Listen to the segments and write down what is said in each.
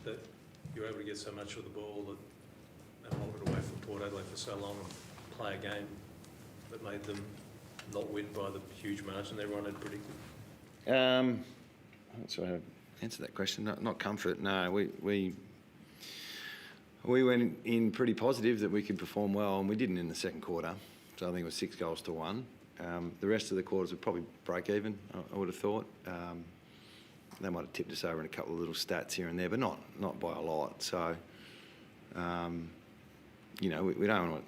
that you're able to get so much of the ball that they wanted away from Port Adelaide for so long and play a game that made them not win by the huge margin everyone had predicted? I'm not sure how to answer that question. Not comfort, no. We went in pretty positive that we could perform well, and we didn't in the second quarter. So I think it was 6 goals to 1. The rest of the quarters would probably break even, I would have thought. They might have tipped us over in a couple of little stats here and there, but not by a lot. So, we don't want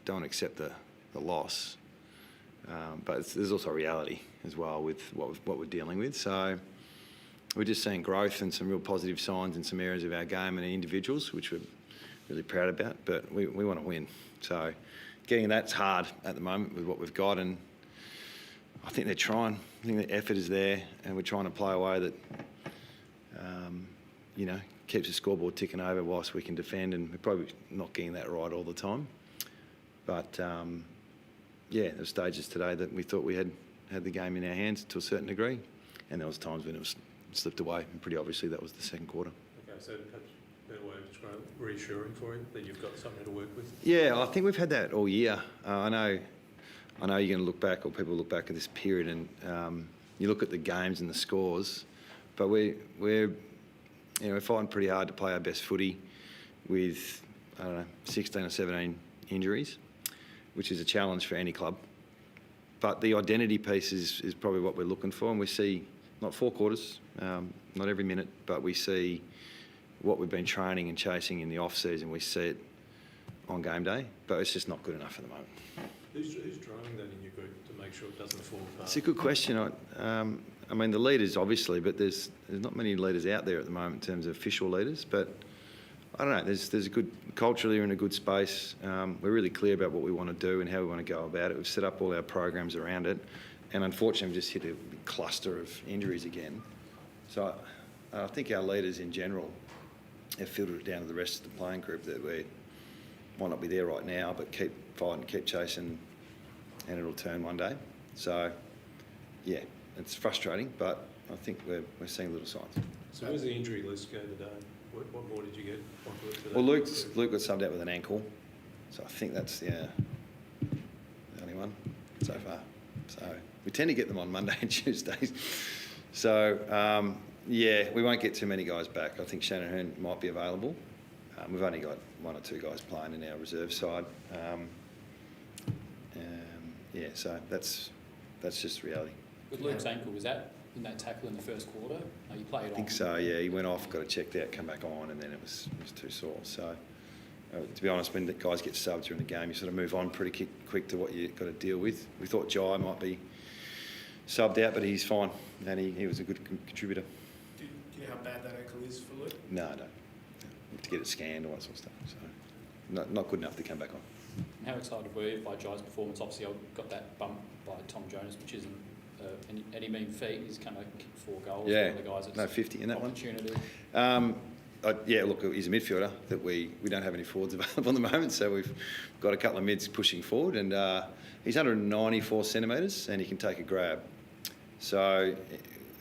to accept the loss. But there's also a reality as well with what we're dealing with. So we're just seeing growth and some real positive signs in some areas of our game and individuals, which we're really proud about. But we want to win. So getting that's hard at the moment with what we've got, and I think they're trying. I think the effort is there, and we're trying to play a way that keeps the scoreboard ticking over whilst we can defend, and we're probably not getting that right all the time. But there were stages today that we thought we had the game in our hands to a certain degree, and there was times when it was slipped away, and pretty obviously that was the second quarter. Okay, so perhaps a better way of describing it, reassuring for you that you've got something to work with? Yeah, I think we've had that all year. I know you're going to look back, or people look back at this period, and you look at the games and the scores, but we're fighting pretty hard to play our best footy with 16 or 17 injuries, which is a challenge for any club. But the identity piece is probably what we're looking for, and we see not 4 quarters, not every minute, but we see what we've been training and chasing in the off-season. We see it on game day, but it's just not good enough at the moment. Who's driving that in your group to make sure it doesn't fall apart? It's a good question. I mean, the leaders obviously, but there's not many leaders out there at the moment in terms of official leaders. But I don't know. There's a good culturally, we're in a good space. We're really clear about what we want to do and how we want to go about it. We've set up all our programs around it, and unfortunately, we've just hit a cluster of injuries again. So I think our leaders in general have filtered it down to the rest of the playing group that we might not be there right now, but keep fighting, keep chasing, and it'll turn one day. So, yeah, it's frustrating, but I think we're seeing little signs. So where's the injury list go today? What more did you get onto it today? Well, Luke got subbed out with an ankle, so I think that's the only one so far. So we tend to get them on Monday and Tuesdays. So, we won't get too many guys back. I think Shannon Hearn might be available. We've only got 1 or 2 guys playing in our reserve side. So that's just reality. With Luke's ankle, was that in that tackle in the first quarter? You played on? I think so, yeah. He went off, got it checked out, come back on, and then it was too sore. So, to be honest, when the guys get subbed during the game, you sort of move on pretty quick to what you've got to deal with. We thought Jai might be subbed out, but he's fine, and he was a good contributor. Do you know how bad that ankle is for Luke? No. We have to get it scanned, all that sort of stuff. So, not good enough to come back on. How excited were you by Jai's performance? Obviously, I got that bump by Tom Jonas, which isn't any mean feat. He's come out and kicked 4 goals. Yeah, the guys, no 50 in that one. Opportunity. He's a midfielder that we don't have any forwards available at the moment, so we've got a couple of mids pushing forward, and he's 194 centimetres and he can take a grab. So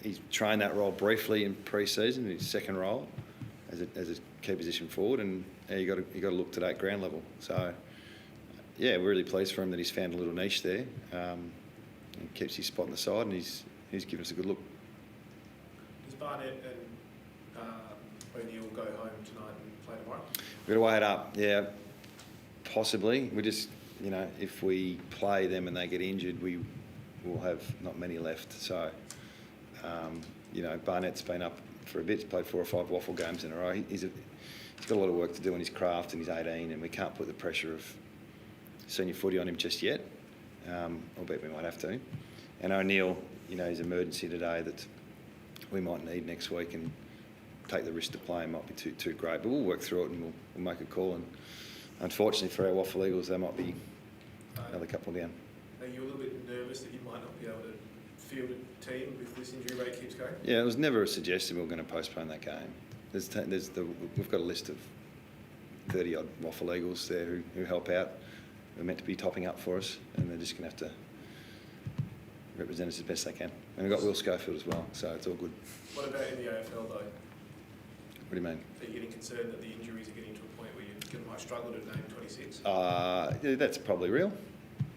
he's trained that role briefly in pre-season, his second role as a key position forward, and you got to look to that ground level. So we're really pleased for him that he's found a little niche there. And keeps his spot on the side, and he's given us a good look. Does Barnett and O'Neill go home tonight and play tomorrow? We've got to weigh it up, yeah, possibly. We just, if we play them and they get injured, we will have not many left. So, Barnett's been up for a bit. He's played 4 or 5 waffle games in a row. He's got a lot of work to do in his craft, and he's 18, and we can't put the pressure of senior footy on him just yet. Albeit we might have to. And O'Neill, his emergency today that we might need next week, and take the risk to play him might be too great. But we'll work through it and we'll make a call. And unfortunately for our Waffle Eagles, they might be another couple down. Are you a little bit nervous that you might not be able to field a team if this injury rate keeps going? Yeah, it was never a suggestion we were going to postpone that game. We've got a list of 30-odd Waffle Eagles there who help out. They're meant to be topping up for us, and they're just going to have to represent us as best they can. And we've got Will Schofield as well, so it's all good. What about in the AFL though? What do you mean? Are you getting concerned that the injuries are getting to a point where you might struggle to name 26? Yeah, that's probably real,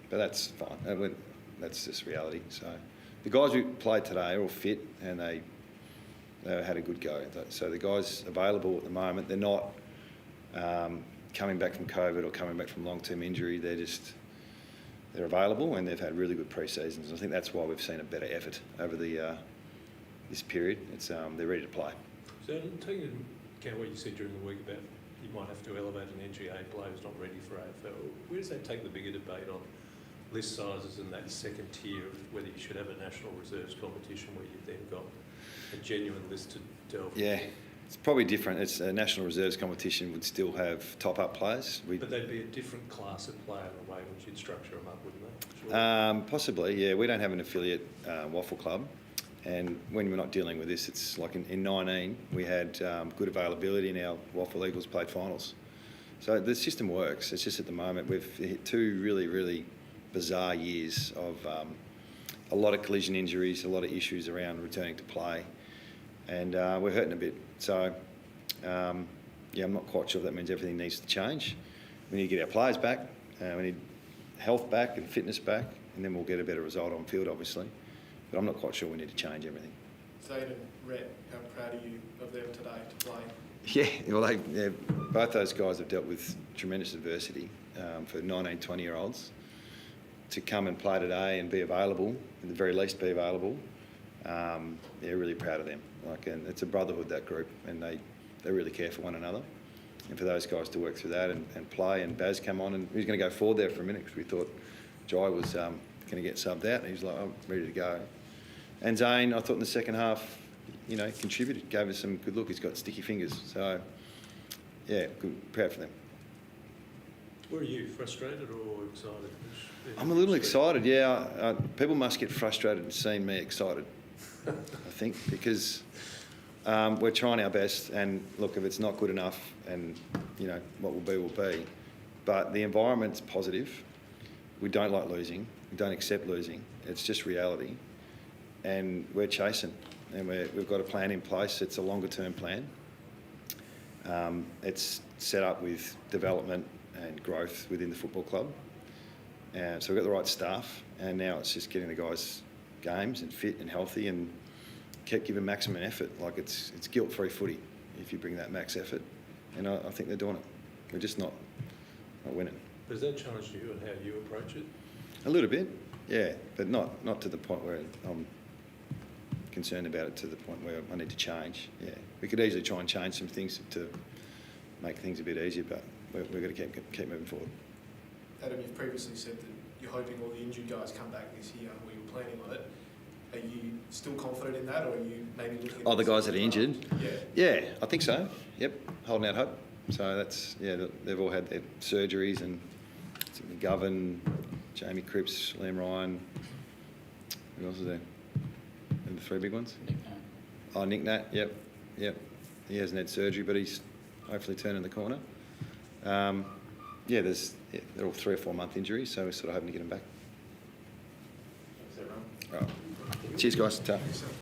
but that's fine. That's just reality. So the guys who played today are all fit and they had a good go. So the guys available at the moment, they're not coming back from COVID or coming back from long-term injury. They're available and they've had really good pre-seasons. I think that's why we've seen a better effort over this period. They're ready to play. So taking into account what you said during the week about you might have to elevate an NGA player who's not ready for AFL, where does that take the bigger debate on list sizes and that second tier of whether you should have a national reserves competition where you've then got a genuine list to delve Yeah, into? it's probably different. It's a national reserves competition would still have top-up players. But they'd be a different class of player in the way in which you'd structure them up, wouldn't they? Surely? Possibly, yeah. We don't have an affiliate waffle club, and when we're not dealing with this, it's like in 19 we had good availability and our Waffle Eagles played finals. So the system works. It's just at the moment we've hit two really, really bizarre years of a lot of collision injuries, a lot of issues around returning to play, and we're hurting a bit. So, I'm not quite sure if that means everything needs to change. We need to get our players back, we need health back and fitness back, and then we'll get a better result on field, obviously. But I'm not quite sure we need to change everything. Zane and Rhett, how proud are you of them today to play? Yeah, well, both those guys have dealt with tremendous adversity for 19, 20-year-olds. To come and play today and be available, at the very least be available, really proud of them. And it's a brotherhood, that group, and they really care for one another. And for those guys to work through that and play, and Baz come on, and he was going to go forward there for a minute because we thought Jai was going to get subbed out, and he was like, I'm ready to go. And Zane, I thought in the second half, contributed, gave us some good look. He's got sticky fingers. So, yeah, good, proud for them. Were you frustrated or excited? I'm a little excited, yeah. People must get frustrated seeing me excited, I think, because we're trying our best, and look, if it's not good enough, and what will be. But the environment's positive. We don't like losing. We don't accept losing. It's just reality, and we're chasing, and we've got a plan in place. It's a longer-term plan. It's set up with development and growth within the football club. So we've got the right staff, and now it's just getting the guys games and fit and healthy and keep giving maximum effort. Like it's guilt-free footy if you bring that max effort, and I think they're doing it. We're just not winning. Has that challenged you and how you approach it? A little bit, yeah, but not to the point where I'm concerned about it to the point where I need to change. Yeah, we could easily try and change some things to make things a bit easier, but we're going to keep moving forward. Adam, you've previously said that you're hoping all the injured guys come back this year, or you're planning on it. Are you still confident in that, or are you maybe looking at... Oh, the guys that are injured? Yeah. Yeah, I think so. Yep, holding out hope. So they've all had their surgeries, and McGovern, Jamie Cripps, Liam Ryan, who else is there? The three big ones? Nick, Oh, Nick Nat, yep. He hasn't had surgery, but he's hopefully turning the corner. They're all 3 or 4 month injuries, so we're sort of hoping to get them back. Thanks, everyone. All right. Cheers, guys. Ta.